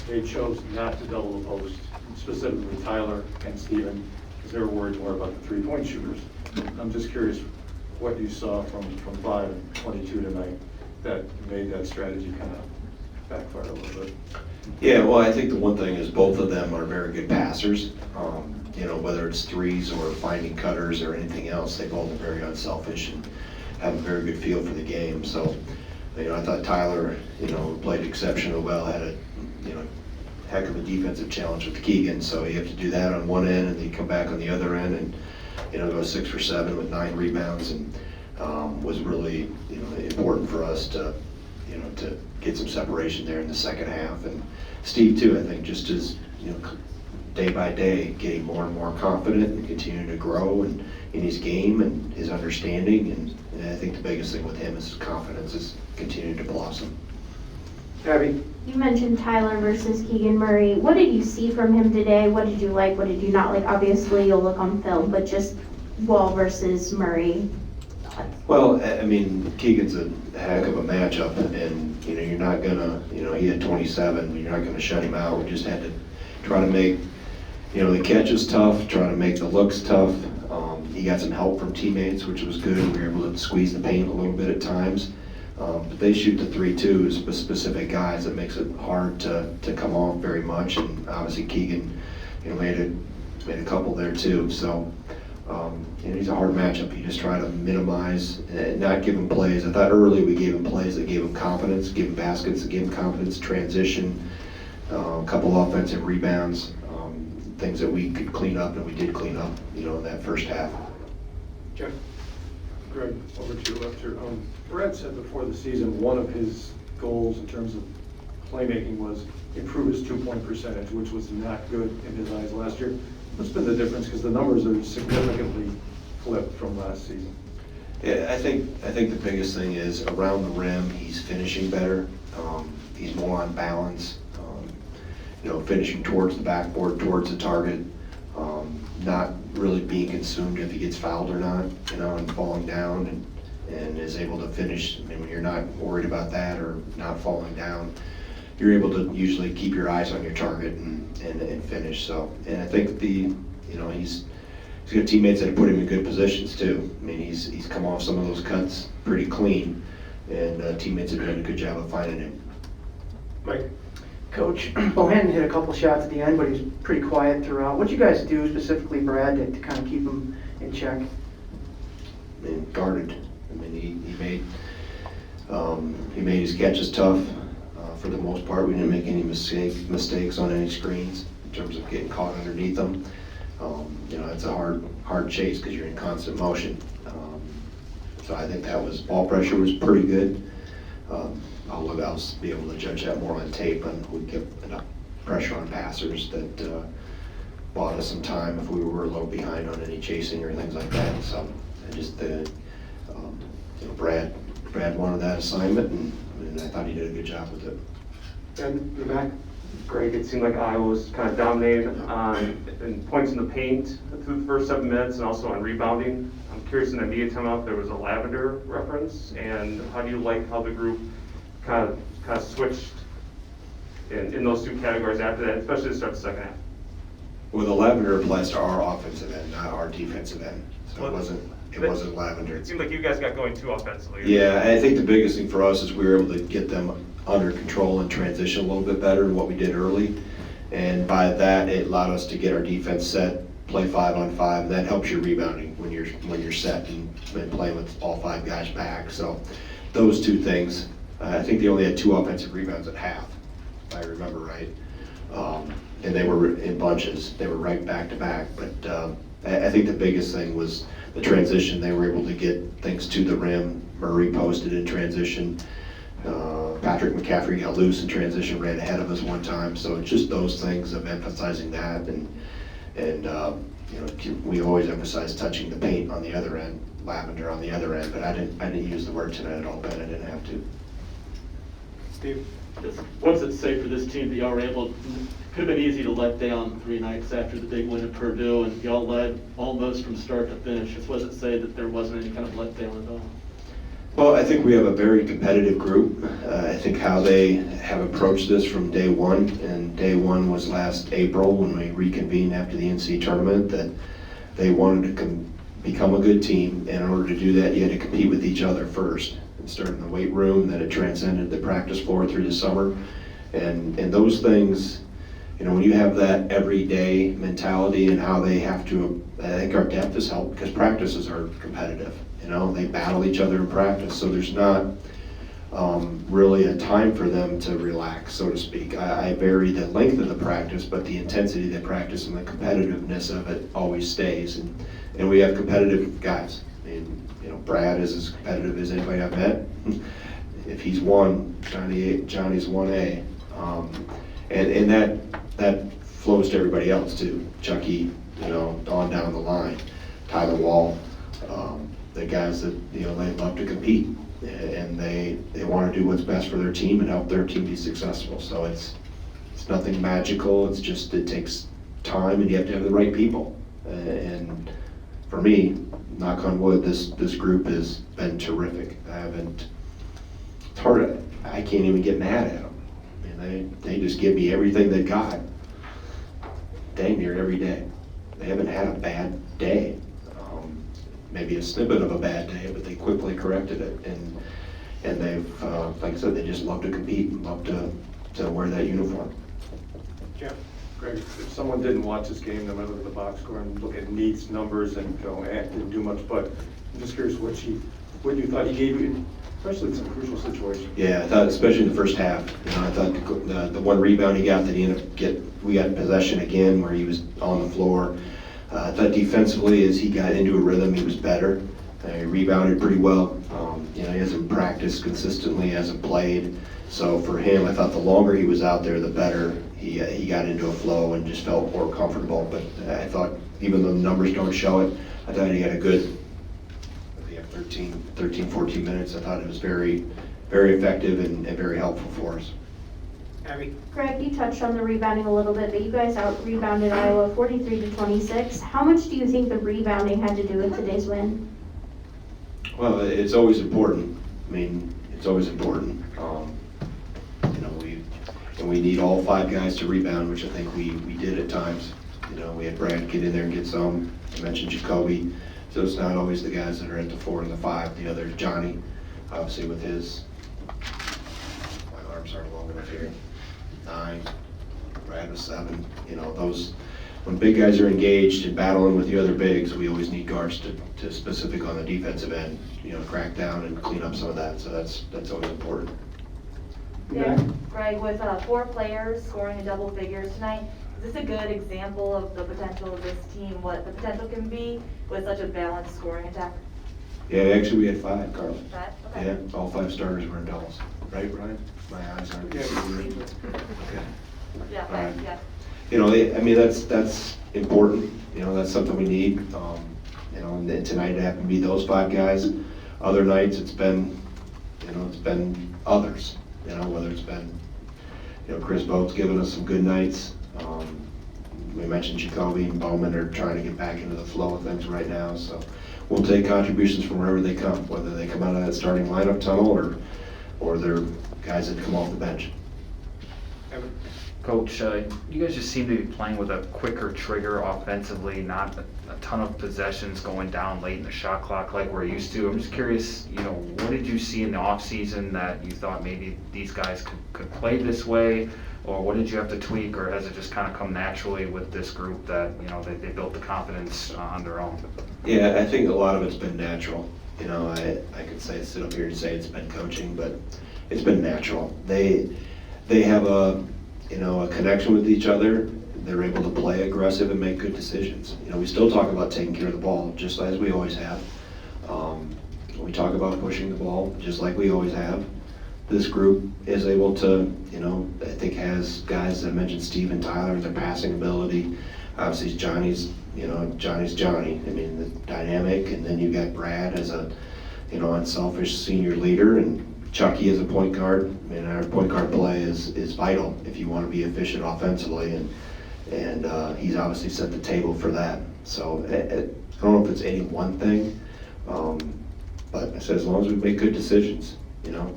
they chose not to double the post, specifically Tyler and Steven, because they were worried more about the three-point shooters. I'm just curious what you saw from 5 and 22 tonight that made that strategy kind of backfire a little bit. Yeah, well, I think the one thing is both of them are very good passers. Whether it's threes or finding cutters or anything else, they both are very unselfish and have a very good feel for the game. So, I thought Tyler, played exceptionally well, had a, heck of a defensive challenge with Keegan. So you have to do that on one end and then you come back on the other end and, go 6 for 7 with 9 rebounds and was really, important for us to get some separation there in the second half. And Steve too, I think just as, day by day, getting more and more confident and continuing to grow in his game and his understanding. And I think the biggest thing with him is his confidence is continuing to blossom. Abby? You mentioned Tyler versus Keegan Murray. What did you see from him today? What did you like? What did you not like? Obviously, you'll look on film, but just Wall versus Murray. Well, Keegan's a heck of a matchup, and you're not gonna, he had 27. You're not gonna shut him out. We just had to try to make, the catches tough, try to make the looks tough. He got some help from teammates, which was good. We were able to squeeze the paint a little bit at times. But they shoot the 3-2s with specific guys that makes it hard to come off very much. And obviously Keegan, made a couple there too. So, he's a hard matchup. You just try to minimize and not give him plays. I thought early we gave him plays that gave him confidence, gave him baskets that gave him confidence, transition, a couple offensive rebounds, things that we could clean up, and we did clean up, in that first half. Jeff? Greg, over to your left here. Brad said before the season one of his goals in terms of playmaking was improve his two-point percentage, which was not good in his eyes last year. What's been the difference? Because the numbers are significantly flipped from last season. Yeah, I think the biggest thing is around the rim, he's finishing better. He's more on balance. Finishing towards the backboard, towards the target. Not really being consumed if he gets fouled or not, and falling down and is able to finish. When you're not worried about that or not falling down, you're able to usually keep your eyes on your target and finish. So, and I think he's got teammates that have put him in good positions too. He's come off some of those cuts pretty clean, and teammates have done a good job of finding him. Mike? Coach, Bohannon hit a couple shots at the end, but he's pretty quiet throughout. What you guys do specifically, Brad, to kind of keep him in check? Guarded. He made his catches tough. For the most part, we didn't make any mistakes on any screens in terms of getting caught underneath them. It's a hard chase because you're in constant motion. So I think ball pressure was pretty good. I'll be able to judge that more on tape, and we kept enough pressure on passers that bought us some time if we were a little behind on any chasing or things like that. So I just, Brad wanted that assignment, and I thought he did a good job with it. And the back? Greg, it seemed like Iowa was kind of dominating in points in the paint through the first 7 minutes and also on rebounding. I'm curious, in the media timeout, if there was a Lavender reference, and how do you like how the group kind of switched in those two categories after that, especially to start the second half? Well, the Lavender applies to our offensive end, not our defensive end. So it wasn't Lavender. It seemed like you guys got going too offensively. Yeah, I think the biggest thing for us is we were able to get them under control and transition a little bit better than what we did early. And by that, it allowed us to get our defense set, play 5-on-5, and that helps your rebounding when you're set and playing with all 5 guys back. So those two things, I think they only had 2 offensive rebounds at half, if I remember right. And they were in bunches. They were right back to back. But I think the biggest thing was the transition. They were able to get things to the rim. Murray posted in transition. Patrick McCaffrey got loose in transition, ran ahead of us one time. So it's just those things of emphasizing that, and we always emphasize touching the paint on the other end, Lavender on the other end. But I didn't use the word tonight at all, Ben. I didn't have to. Steve? What's it say for this team that y'all were able? Could have been easy to let down 3 nights after the big win at Purdue, and y'all led almost from start to finish. Just what does it say that there wasn't any kind of letdown at all? Well, I think we have a very competitive group. I think how they have approached this from day one, and day one was last April when we reconvened after the NC tournament, that they wanted to become a good team. And in order to do that, you had to compete with each other first. It started in the weight room, then it transcended the practice floor through the summer. And those things, you know, when you have that everyday mentality and how they have to, I think our depth has helped because practices are competitive. You know, they battle each other in practice, so there's not really a time for them to relax, so to speak. I vary the length of the practice, but the intensity of the practice and the competitiveness of it always stays. And we have competitive guys. I mean, you know, Brad is as competitive as anybody I've met. If he's one, Johnny's 1A. And that flows to everybody else too. Chucky, you know, on down the line, Tyler Wall, the guys that, you know, they love to compete and they want to do what's best for their team and help their team be successful. So it's nothing magical. It's just, it takes time and you have to have the right people. And for me, knock on wood, this group has been terrific. It's hard, I can't even get mad at them. I mean, they just give me everything they got, dang near every day. They haven't had a bad day. Maybe a snippet of a bad day, but they quickly corrected it. And they've, like I said, they just love to compete and love to wear that uniform. Jeff? Greg, if someone didn't watch this game, they might look at the box score and look at Neat's numbers and go, didn't do much, but I'm just curious what you thought he gave you, especially in some crucial situations. Yeah, I thought, especially in the first half, you know, I thought the one rebound he got that he ended up we got possession again where he was on the floor. I thought defensively, as he got into a rhythm, he was better. He rebounded pretty well. You know, he hasn't practiced consistently, hasn't played. So for him, I thought the longer he was out there, the better he got into a flow and just felt more comfortable. But I thought, even though the numbers don't show it, I thought he had a good, 13, 14 minutes. I thought it was very, very effective and very helpful for us. Abby? Greg, you touched on the rebounding a little bit, but you guys out-rebounded Iowa 43-26. How much do you think the rebounding had to do with today's win? Well, it's always important. I mean, it's always important. You know, we need all 5 guys to rebound, which I think we did at times. You know, we had Brad get in there and get some. I mentioned Jacoby. So it's not always the guys that are at the 4 and the 5. The other, Johnny, obviously with his, my arms aren't long enough here, 9, Brad was 7. You know, those, when big guys are engaged and battling with the other bigs, we always need guards to specific on the defensive end, you know, crack down and clean up some of that. So that's always important. Yeah. Greg, with 4 players scoring in double figures tonight, is this a good example of the potential of this team, what the potential can be with such a balanced scoring attack? Yeah, actually we had 5, Carl. That, okay. Yeah, all 5 starters were in doubles. Right, Ryan? My eyes aren't. Yeah. Okay. Yeah, All right. yeah. You know, I mean, that's important. You know, that's something we need. You know, and then tonight it happened to be those 5 guys. Other nights it's been, you know, it's been others. You know, whether it's been, you know, Chris Boat's given us some good nights. We mentioned Jacoby and Bowman are trying to get back into the flow of things right now. So we'll take contributions from wherever they come, whether they come out of that starting lineup tunnel or they're guys that come off the bench. Evan? Coach, you guys just seem to be playing with a quicker trigger offensively, not a ton of possessions going down late in the shot clock like we're used to. I'm just curious, you know, what did you see in the offseason that you thought maybe these guys could play this way? Or what did you have to tweak, or has it just kind of come naturally with this group that, you know, they built the confidence on their own? Yeah, I think a lot of it's been natural. You know, I could sit up here and say it's been coaching, but it's been natural. They have a connection with each other. They're able to play aggressive and make good decisions. You know, we still talk about taking care of the ball, just as we always have. We talk about pushing the ball, just like we always have. This group is able to, you know, I think has guys that I mentioned, Steve and Tyler, and their passing ability. Obviously, Johnny's Johnny. I mean, the dynamic, and then you got Brad as a, you know, unselfish senior leader, and Chucky as a point guard. I mean, our point guard play is vital if you want to be efficient offensively, and he's obviously set the table for that. So I don't know if it's any one thing, But I said, as long as we make good decisions,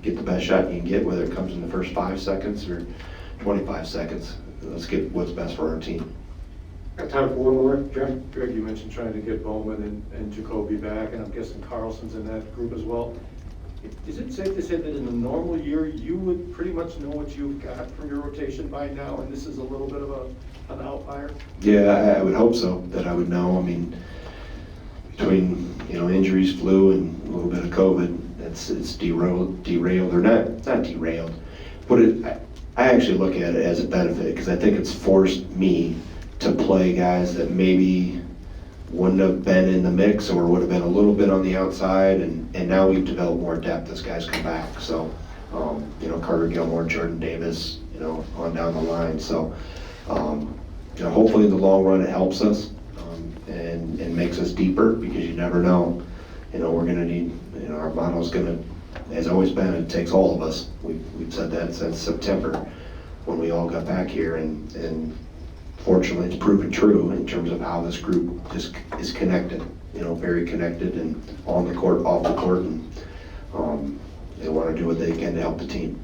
get the best shot you can get, whether it comes in the first 5 seconds or 25 seconds, let's get what's best for our team. Got time for one more, Jeff? Greg, you mentioned trying to get Bowman and Jacoby back, and I'm guessing Carlson's in that group as well. Is it safe to say that in a normal year, you would pretty much know what you've got from your rotation by now, and this is a little bit of an outlier? Yeah, I would hope so, that I would know. I mean, between, injuries, flu, and a little bit of COVID, it's derailed, or not derailed. I actually look at it as a benefit, because I think it's forced me to play guys that maybe wouldn't have been in the mix or would have been a little bit on the outside, and now we've developed more depth as guys come back. So, Carter Gilmore, Jordan Davis, on down the line. So, hopefully in the long run it helps us and makes us deeper, because you never know. We're going to need, our motto's going to, has always been, it takes all of us. We've said that since September when we all got back here, and fortunately it's proven true in terms of how this group is connected, very connected, and on the court, off the court, and they want to do what they can to help the team.